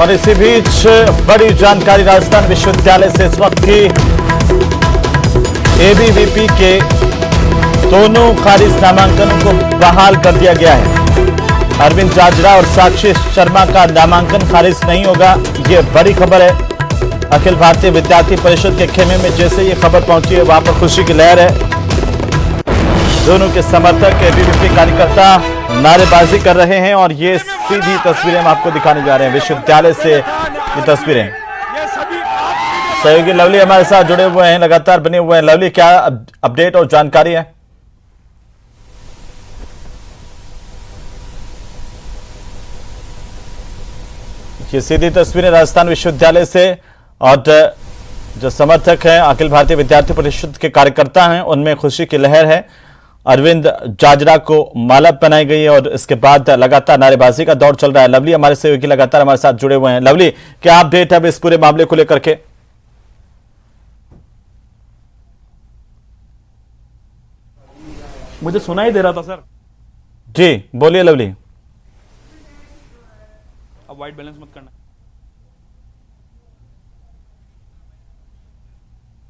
और इसी बीच बड़ी जानकारी राजस्थान विश्वविद्यालय से इस वक्त की एबीवीपी के दोनों खारिज नामांकनों को बहाल कर दिया गया है। अरविंद जाजरा और साक्षी शर्मा का नामांकन खारिज नहीं होगा, ये बड़ी खबर है। अखिल भारतीय विद्यार्थी परिषद के खेमे में जैसे ये खबर पहुंची है, वहां पर खुशी की लहर है। दोनों के समर्थक एबीवीपी कार्यकर्ता नारेबाजी कर रहे हैं और ये सीधी तस्वीरें हम आपको दिखाने जा रहे हैं विश्वविद्यालय से। ये तस्वीरें सहयोगी लवली हमारे साथ जुड़े हुए हैं, लगातार बने हुए हैं। लवली, क्या अपडेट और जानकारी है? ये सीधी तस्वीरें राजस्थान विश्वविद्यालय से और जो समर्थक हैं अखिल भारतीय विद्यार्थी परिषद के कार्यकर्ता हैं, उनमें खुशी की लहर है। अरविंद जाजरा को माला पहनाई गई है और इसके बाद लगातार नारेबाजी का दौर चल रहा है। लवली हमारे सहयोगी लगातार हमारे साथ जुड़े हुए हैं। लवली, क्या अपडेट है अब इस पूरे मामले को लेकर के? मुझे सुनाई दे रहा था सर। जी बोलिए लवली। अब वाइट बैलेंस मत करना।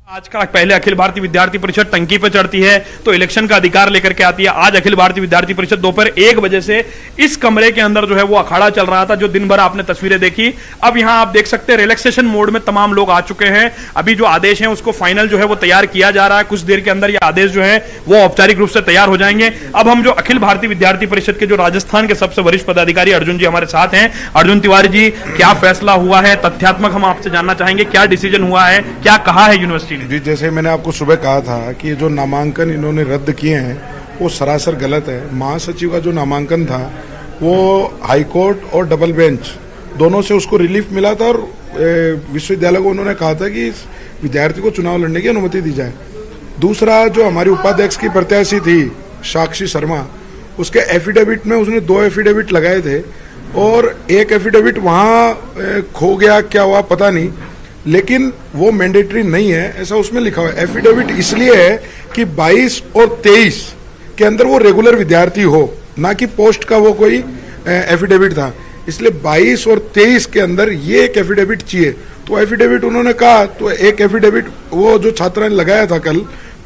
आज का पहले अखिल भारतीय विद्यार्थी परिषद टंकी पर चढ़ती है तो इलेक्शन का अधिकार लेकर के आती है। आज अखिल भारतीय विद्यार्थी परिषद दोपहर 1 बजे से इस कमरे के अंदर जो है वो अखाड़ा चल रहा था, जो दिन भर आपने तस्वीरें देखी। अब यहां आप देख सकते हैं रिलैक्सेशन मोड में तमाम लोग आ चुके हैं। अभी जो आदेश है उसको फाइनल जो है वो तैयार किया जा रहा है। कुछ देर के अंदर ये आदेश जो है वो औपचारिक रूप से तैयार हो जाएंगे। अब हम जो अखिल भारतीय विद्यार्थी परिषद के जो राजस्थान के सबसे वरिष्ठ पदाधिकारी अर्जुन जी हमारे साथ हैं। अर्जुन तिवारी जी, क्या फैसला हुआ है? तथ्यात्मक हम आपसे जानना चाहेंगे, क्या डिसीजन हुआ है, क्या कहा है यूनिवर्सिटी ने? जी, जैसे मैंने आपको सुबह कहा था कि जो नामांकन इन्होंने रद्द किए हैं वो सरासर गलत है। महासचिव का जो नामांकन था वो हाई कोर्ट और डबल बेंच दोनों से उसको रिलीफ मिला था और विश्वविद्यालय को उन्होंने कहा था कि इस विद्यार्थी को चुनाव लड़ने की अनुमति दी जाए। दूसरा, जो हमारी उपाध्यक्ष की प्रत्याशी थी साक्षी शर्मा, उसके एफिडेविट में उसने 2 एफिडेविट लगाए थे और एक एफिडेविट वहाँ खो गया, क्या हुआ पता नहीं, लेकिन वो मैंडेटरी नहीं है ऐसा उसमें लिखा हुआ है। एफिडेविट इसलिए है कि 22 और 23 के अंदर वो रेगुलर विद्यार्थी हो, ना कि पोस्ट का वो कोई एफिडेविट था, इसलिए 22 और 23 के अंदर ये एक एफिडेविट चाहिए। तो एफिडेविट उन्होंने कहा, तो एक एफिडेविट वो जो छात्रा ने लगाया था कल,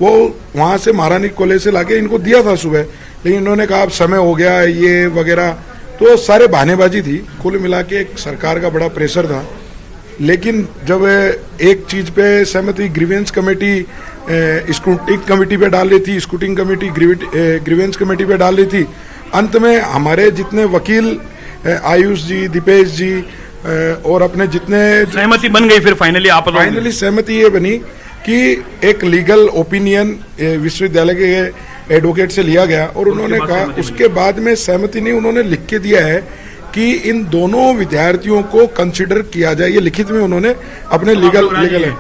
वो वहां से महारानी कॉलेज से लाके इनको दिया था सुबह, लेकिन इन्होंने कहा अब समय हो गया ये वगैरह, तो सारे बहानेबाजी थी। कुल मिला के एक सरकार का बड़ा प्रेशर था। लेकिन जब एक चीज पे सहमति ग्रीवेंस कमेटी स्क्रूटिंग कमेटी पे डाल रही थी, स्क्रूटिंग कमेटी ग्रीवेंस कमेटी पे डाल रही थी, अंत में हमारे जितने वकील आयुष जी, दीपेश जी और अपने जितने सहमति बन गई। फिर फाइनली सहमति ये बनी कि एक लीगल ओपिनियन विश्वविद्यालय के एडवोकेट से लिया गया और उन्होंने कहा, उसके बाद में सहमति नहीं, उन्होंने लिख के दिया है कि इन दोनों विद्यार्थियों को कंसिडर किया जाए। ये लिखित में उन्होंने अपने लीगल है,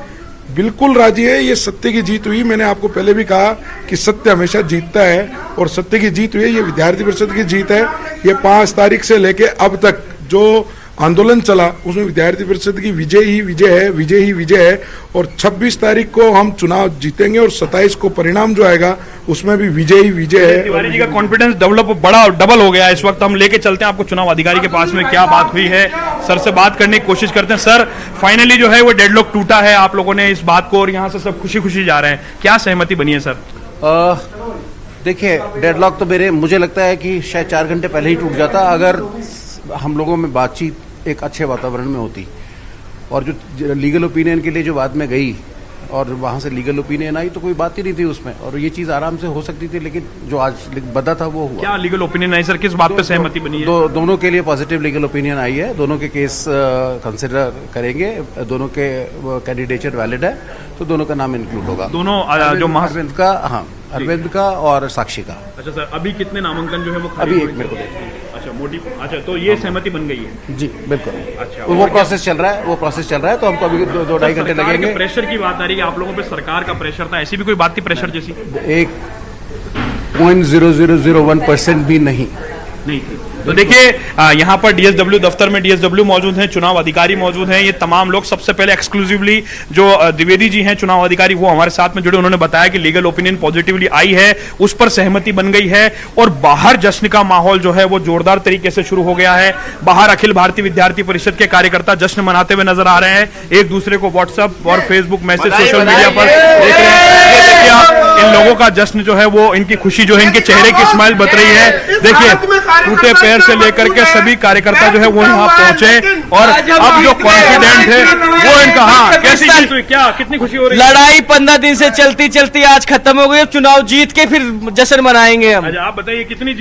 बिल्कुल राजी है। ये सत्य की जीत हुई। मैंने आपको पहले भी कहा कि सत्य हमेशा जीतता है और सत्य की जीत हुई है। ये विद्यार्थी परिषद की जीत है। ये 5 तारीख से लेके अब तक जो आंदोलन चला उसमें विद्यार्थी परिषद की विजय ही विजय है और 26 तारीख को हम चुनाव जीतेंगे और 27 को परिणाम जो आएगा उसमें भी विजय है। तिवारी जी का कॉन्फिडेंस डबल हो गया। इस वक्त हम लेके चलते हैं आपको चुनाव अधिकारी के पास में, क्या बात हुई है सर से बात करने की कोशिश करते हैं। सर, फाइनली जो है वो डेडलॉक टूटा है आप लोगों ने इस बात को और यहाँ से सब खुशी जा रहे हैं, क्या सहमति बनी है सर? देखिए, डेडलॉक तो मुझे लगता है कि शायद 4 घंटे पहले ही टूट जाता अगर हम लोगों में बातचीत एक अच्छे वातावरण में होती। और जो लीगल ओपिनियन के लिए जो बाद में गई और वहाँ से लीगल ओपिनियन आई तो कोई बात ही नहीं थी उसमें और ये चीज़ आराम से हो सकती थी, लेकिन जो आज बदा था वो हुआ। क्या लीगल ओपिनियन आई सर? किस बात पे सहमति बनी है? दोनों के लिए पॉजिटिव लीगल ओपिनियन आई है। दोनों के केस कंसिडर करेंगे, दोनों के कैंडिडेचर वैलिड है तो दोनों का नाम इंक्लूड होगा। दोनों जो अरविंद का, हाँ, अरविंद का और साक्षी का। अच्छा सर, अभी कितने नामांकन जो है वो अभी एक मेरे को देखते हैं। अच्छा, तो ये सहमति बन गई है? जी बिल्कुल। अच्छा, वो प्रोसेस चल रहा है तो हमको अभी 2-2.5 घंटे लगेंगे। प्रेशर की बात आ रही है आप लोगों पे, सरकार का प्रेशर था, ऐसी भी कोई बात थी प्रेशर जैसी? 1.0001% भी नहीं थी। तो देखिए यहाँ पर डीएसडब्ल्यू दफ्तर में डीएसडब्ल्यू मौजूद हैं, चुनाव अधिकारी मौजूद हैं, ये तमाम लोग सबसे पहले एक्सक्लूसिवली जो द्विवेदी जी हैं चुनाव अधिकारी वो हमारे साथ में जुड़े, उन्होंने बताया कि लीगल ओपिनियन पॉजिटिवली आई है, उस पर सहमति बन गई है और बाहर जश्न का माहौल जो है वो जोरदार तरीके से शुरू हो गया है। बाहर अखिल भारतीय विद्यार्थी परिषद के कार्यकर्ता जश्न मनाते हुए नजर आ रहे हैं, एक दूसरे को व्हाट्सएप और फेसबुक मैसेज सोशल मीडिया पर देख रहे हैं। ये देखिए आप इन लोगों का जश्न जो है वो, इनकी खुशी जो है, इनके चेहरे की स्माइल बत रही है। देखिए टूटे पैर से लेकर के सभी कार्यकर्ता जो है वो यहाँ पहुंचे और अब जो कॉन्फिडेंट है वो इनका, हाँ कैसी जीत हुई, क्या कितनी खुशी हो रही है? लड़ाई 15 दिन से चलती चलती आज खत्म हो गई, अब चुनाव जीत के फिर जश्न मनाएंगे हम। अच्छा आप बताइए कितनी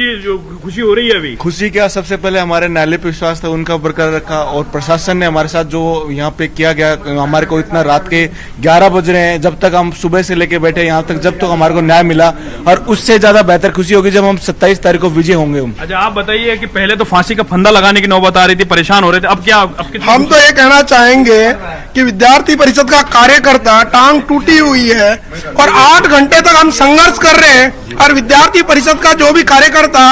खुशी हो रही है अभी? खुशी क्या, सबसे पहले हमारे नाले पे विश्वास था उनका बरकरार रखा और प्रशासन ने हमारे साथ जो यहाँ पे किया गया, हमारे को इतना रात के 11 बज रहे हैं, जब तक हम सुबह से लेके बैठे यहाँ तक, जब तक हमारे को न्याय मिला, और उससे ज्यादा बेहतर खुशी होगी जब हम 27 तारीख को विजय होंगे हम। अच्छा आप बताइए कि पहले तो फांसी का फंदा लगाने की नौबत आ रही थी, परेशान हो रहे थे, अब क्या? हम तो ये कहना चाहेंगे कि विद्यार्थी परिषद का कार्यकर्ता टांग टूटी हुई है और 8 घंटे तक हम संघर्ष कर रहे हैं, और विद्यार्थी परिषद का जो भी कार्यकर्ता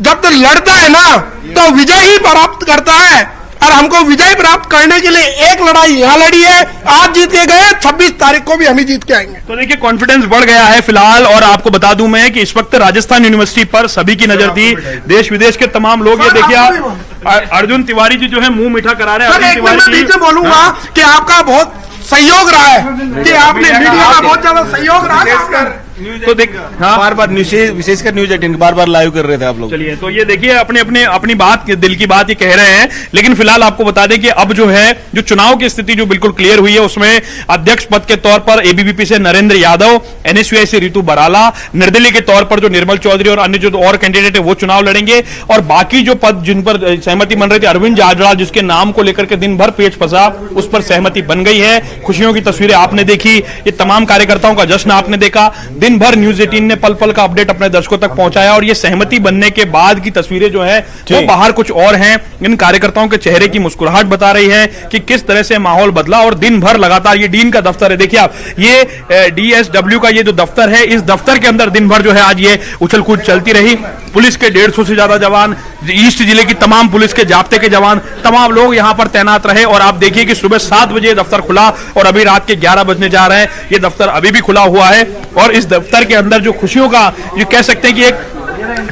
जब तक लड़ता है ना तो विजय ही प्राप्त करता है, और हमको विजय प्राप्त करने के लिए एक लड़ाई यहाँ लड़ी है, आज जीत के गए, 26 तारीख को भी हम ही जीत के आएंगे। तो देखिए कॉन्फिडेंस बढ़ गया है फिलहाल, और आपको बता दूं मैं कि इस वक्त राजस्थान यूनिवर्सिटी पर सभी की नजर थी, देश विदेश के तमाम लोग। ये देखिए आप अर्जुन तिवारी जी जो है मुंह मीठा करा रहे हैं। अर्जुन तिवारी जी बोलूंगा कि आपका बहुत सहयोग रहा है, कि आपने मीडिया का बहुत ज्यादा सहयोग रहा है। तो देख हाँ बार बार विशेषकर न्यूज 18 बार बार लाइव कर रहे थे आप लोग। चलिए तो ये देखिए अपनी बात, दिल की बात ये कह रहे हैं, लेकिन फिलहाल आपको बता दें कि अब जो है जो चुनाव की स्थिति जो बिल्कुल क्लियर हुई है, उसमें अध्यक्ष पद के तौर पर एबीवीपी से नरेंद्र यादव, एनएसयूआई से रितु बराला, निर्दलीय के तौर पर जो निर्मल चौधरी और अन्य जो और कैंडिडेट है वो चुनाव लड़ेंगे, और बाकी जो पद जिन पर सहमति बन रही थी, अरविंद जाजड़ा जिसके नाम को लेकर के दिन भर पेच फंसा, उस पर सहमति बन गई है। खुशियों की तस्वीरें आपने देखी, ये तमाम कार्यकर्ताओं का जश्न आपने देखा, दिन भर न्यूज 18 ने पल पल का अपडेट अपने दर्शकों तक पहुंचाया, और ये सहमति बनने के बाद की तस्वीरें जो है वो बाहर कुछ और हैं। इन कार्यकर्ताओं के चेहरे की मुस्कुराहट बता रही है कि किस तरह से माहौल बदला, और दिन भर लगातार ये डीन का दफ्तर है, देखिए आप, ये डीएसडब्ल्यू का ये जो दफ्तर है, इस दफ्तर के अंदर दिन भर जो है आज ये उछल कूद चलती रही। पुलिस के 150 से ज्यादा जवान, ईस्ट जिले की तमाम पुलिस के जाब्ते के जवान, तमाम लोग यहां पर तैनात रहे, और आप देखिए कि सुबह 7 बजे दफ्तर खुला और अभी रात के 11 बजने जा रहे हैं, ये दफ्तर अभी भी खुला हुआ है। और इस दफ्तर के अंदर जो खुशियों का, जो कह सकते हैं कि एक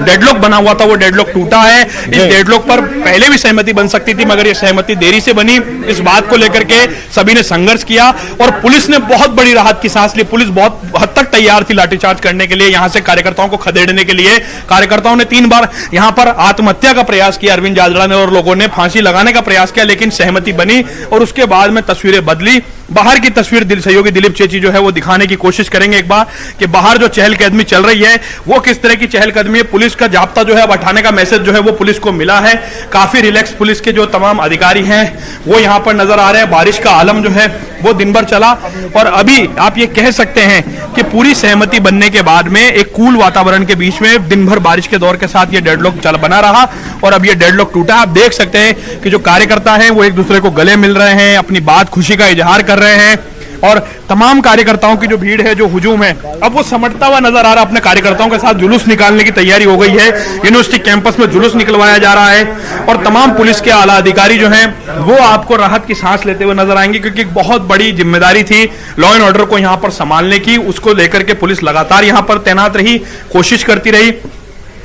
डेडलॉक बना हुआ था, वो डेडलॉक टूटा है। इस डेडलॉक पर पहले भी सहमति बन सकती थी, मगर ये सहमति देरी से बनी। इस बात को लेकर के सभी ने संघर्ष किया, और पुलिस ने बहुत बड़ी राहत की सांस ली। पुलिस बहुत हद तक तैयार थी लाठीचार्ज करने के लिए, यहां से कार्यकर्ताओं को खदेड़ने के लिए। कार्यकर्ताओं ने 3 बार यहां पर आत्महत्या का प्रयास किया, अरविंद जाजड़ा ने, और लोगों ने फांसी लगाने का प्रयास किया, लेकिन सहमति बनी, और उसके बाद में तस्वीरें बदली। बाहर की तस्वीर सहयोगी दिलीप चेची जो है वो दिखाने की कोशिश करेंगे एक बार, कि बाहर जो चहलकदमी चल रही है वो किस तरह की चहलकदमी है। पुलिस का जाब्ता जो है अब हटाने का मैसेज जो है वो पुलिस को मिला है। काफी रिलैक्स पुलिस के जो तमाम अधिकारी हैं वो यहां पर नजर आ रहे हैं। बारिश का आलम जो है वो दिन भर चला, और अभी आप ये कह सकते हैं कि पूरी सहमति बनने के बाद में एक कूल वातावरण के बीच में दिन भर बारिश के दौर के साथ ये डेडलॉक बना रहा, और अब ये डेडलॉक टूटा। आप देख सकते हैं कि जो कार्यकर्ता हैं वो एक दूसरे को गले मिल रहे हैं, अपनी बात, खुशी का इजहार कर रहे हैं, और तमाम कार्यकर्ताओं की जो भीड़ है, जो हुजूम है, अब वो समटता हुआ नजर आ रहा है। अपने कार्यकर्ताओं के साथ जुलूस निकालने की तैयारी हो गई है, यूनिवर्सिटी कैंपस में जुलूस निकलवाया जा रहा है, और तमाम पुलिस के आला अधिकारी जो हैं वो आपको राहत की सांस लेते हुए नजर आएंगे, क्योंकि एक बहुत बड़ी जिम्मेदारी थी लॉ एंड ऑर्डर को यहां पर संभालने की। उसको लेकर के पुलिस लगातार यहां पर तैनात रही, कोशिश करती रही।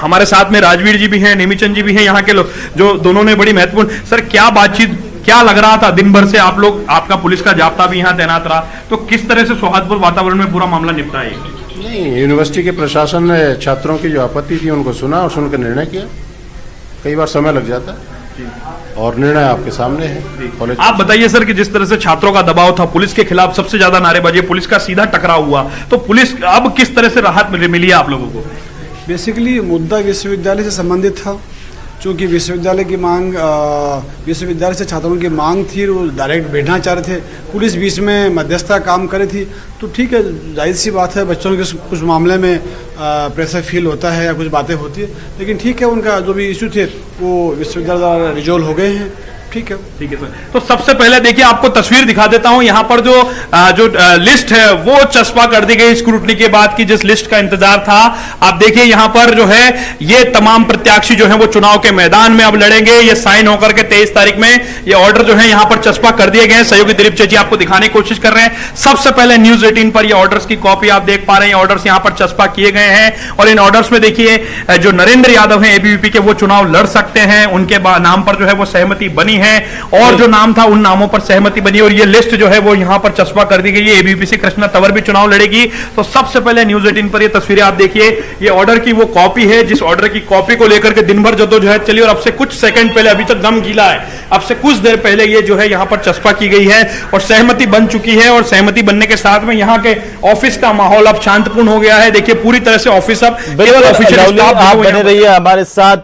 हमारे साथ में राजवीर जी भी हैं, नेमीचंद जी भी हैं, यहाँ के लोग जो दोनों ने बड़ी महत्वपूर्ण, सर क्या बातचीत, क्या लग रहा था दिन भर से आप लोग, आपका पुलिस का जाब्ता भी यहाँ तैनात रहा, तो किस तरह से सौहार्दपूर्ण वातावरण में पूरा मामला निपटा है? नहीं, यूनिवर्सिटी के प्रशासन ने छात्रों की जो आपत्ति थी उनको सुना और सुनकर निर्णय किया। कई बार समय लग जाता है, और निर्णय आपके सामने है कॉलेज। आप बताइए सर कि जिस तरह से छात्रों का दबाव था, पुलिस के खिलाफ सबसे ज्यादा नारेबाजी, पुलिस का सीधा टकराव हुआ, तो पुलिस अब किस तरह से राहत मिली है आप लोगों को? बेसिकली मुद्दा विश्वविद्यालय से संबंधित था, क्योंकि विश्वविद्यालय की मांग, विश्वविद्यालय से छात्रों की मांग थी, वो डायरेक्ट बैठना चाह रहे थे, पुलिस बीच में मध्यस्थता काम कर रही थी। तो ठीक है, जाहिर सी बात है, बच्चों के कुछ मामले में प्रेशर फील होता है या कुछ बातें होती है, लेकिन ठीक है, उनका जो भी इशू थे वो विश्वविद्यालय द्वारा रिजोल्व हो गए हैं। ठीक है। ठीक है सर। तो सबसे पहले देखिए आपको तस्वीर दिखा देता हूं, यहां पर जो लिस्ट है वो चस्पा कर दी गई स्क्रूटनी के बाद की, जिस लिस्ट का इंतजार था। आप देखिए यहां पर जो है ये तमाम प्रत्याशी जो है वो चुनाव के मैदान में अब लड़ेंगे। ये साइन होकर के 23 तारीख में ये ऑर्डर जो है यहां पर चस्पा कर दिए गए हैं। सहयोगी दिलीप जी आपको दिखाने की कोशिश कर रहे हैं। सबसे पहले न्यूज 18 पर ये ऑर्डर्स की कॉपी आप देख पा रहे हैं। ऑर्डर्स यहां पर चस्पा किए गए हैं और इन ऑर्डर्स में देखिए जो नरेंद्र यादव हैं एबीवीपी के, वो चुनाव लड़ सकते हैं। उनके नाम पर जो है वो सहमति बनी है और जो नाम था उन नामों पर सहमति बनी और ये लिस्ट जो है वो यहां पर चस्पा कर दी गई है। एबीवीपी से कृष्णा तंवर भी चुनाव लड़ेगी। तो सबसे पहले न्यूज 18 पर ये तस्वीरें आप देखिए, ये ऑर्डर की वो कॉपी है जिस ऑर्डर की कॉपी को लेकर के दिन भर जद्दोजहद चली और अब से कुछ सेकंड पहले, अभी तक दम गीला है, अब से कुछ देर पहले ये जो है यहां पर चस्पा की गई है और सहमति बन चुकी है। और सहमति बनने के साथ में यहां के ऑफिस का माहौल अब शांतिपूर्ण हो गया है। देखिए पूरी तरह से ऑफिस अब केवल ऑफिशियल स्टाफ आप बने रहिए हमारे साथ।